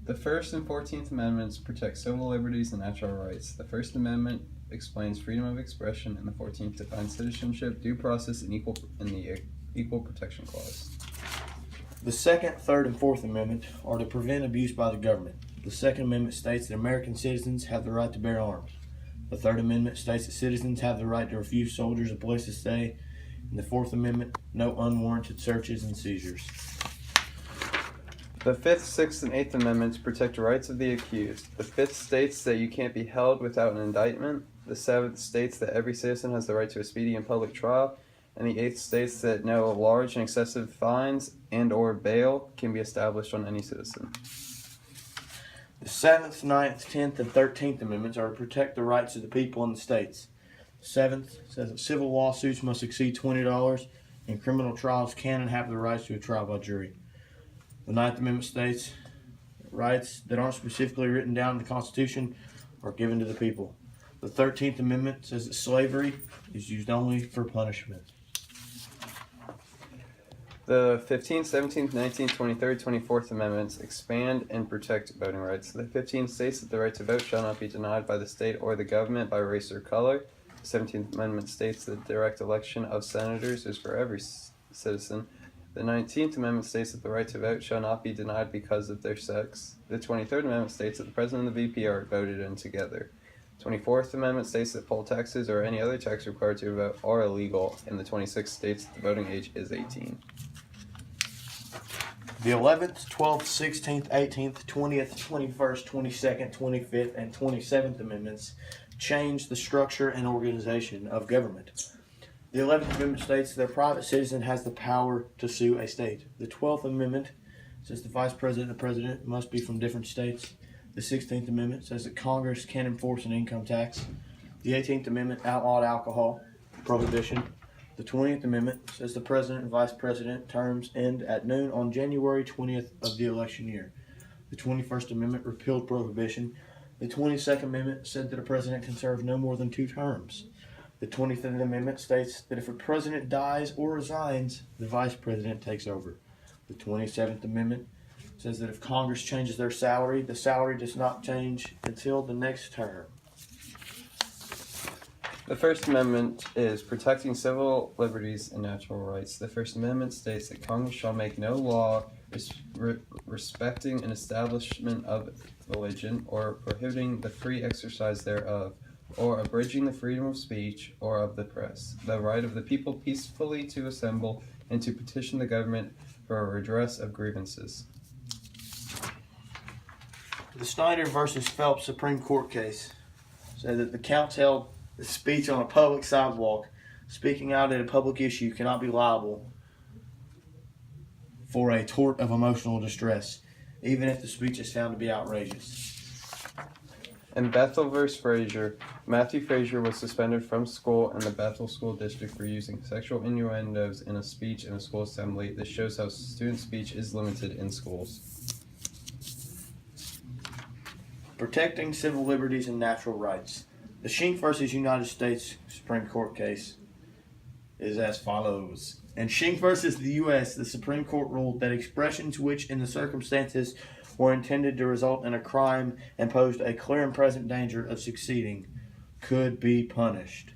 The First and 14th Amendments protect civil liberties and natural rights. The First Amendment explains freedom of expression, and the 14th defines citizenship, due process, and the Equal Protection Clause. The Second, Third, and Fourth Amendment are to prevent abuse by the government. The Second Amendment states that American citizens have the right to bear arms. The Third Amendment states that citizens have the right to refuse soldiers a place to stay. And the Fourth Amendment, no unwarranted searches and seizures. The Fifth, Sixth, and Eighth Amendments protect the rights of the accused. The Fifth states that you can't be held without an indictment. The Seventh states that every citizen has the right to a speedy and public trial. And the Eighth states that no large and excessive fines and or bail can be established on any citizen. The 7th, 9th, 10th, and 13th Amendments are to protect the rights of the people in the states. The 7th says that civil lawsuits must exceed $20, and criminal trials can and have the rights to a trial by jury. The 9th Amendment states that rights that aren't specifically written down in the Constitution are given to the people. The 13th Amendment says that slavery is used only for punishment. The 15th, 17th, 19th, 23rd, 24th Amendments expand and protect voting rights. The 15th states that the right to vote shall not be denied by the state or the government by race or color. The 17th Amendment states that direct election of senators is for every citizen. The 19th Amendment states that the right to vote shall not be denied because of their sex. The 23rd Amendment states that the President and the VP are voted in together. The 24th Amendment states that poll taxes or any other tax required to vote are illegal, and the 26th states that the voting age is 18. The 11th, 12th, 16th, 18th, 20th, 21st, 22nd, 25th, and 27th Amendments change the structure and organization of government. The 11th Amendment states that a private citizen has the power to sue a state. The 12th Amendment says the Vice President and the President must be from different states. The 16th Amendment says that Congress can enforce an income tax. The 18th Amendment outlawed alcohol prohibition. The 20th Amendment says the President and Vice President terms end at noon on January 20th of the election year. The 21st Amendment repealed prohibition. The 22nd Amendment said that a president can serve no more than 2 terms. The 23rd Amendment states that if a president dies or resigns, the Vice President takes over. The 27th Amendment says that if Congress changes their salary, the salary does not change until the next term. The First Amendment is protecting civil liberties and natural rights. The First Amendment states that Congress shall make no law respecting an establishment of religion or prohibiting the free exercise thereof, or abridging the freedom of speech or of the press, the right of the people peacefully to assemble and to petition the government for a redress of grievances. The Snyder versus Phelps Supreme Court case said that the counts held that speech on a public sidewalk, speaking out at a public issue, cannot be liable for a tort of emotional distress, even if the speech is found to be outrageous. In Bethel v. Frazier, Matthew Frazier was suspended from school in the Bethel School District for using sexual innuendos in a speech in a school assembly. This shows how student speech is limited in schools. Protecting civil liberties and natural rights. The Schenck versus United States Supreme Court case is as follows. In Schenck versus the U.S., the Supreme Court ruled that expressions which, in the circumstances, were intended to result in a crime and posed a clear and present danger of succeeding could be punished.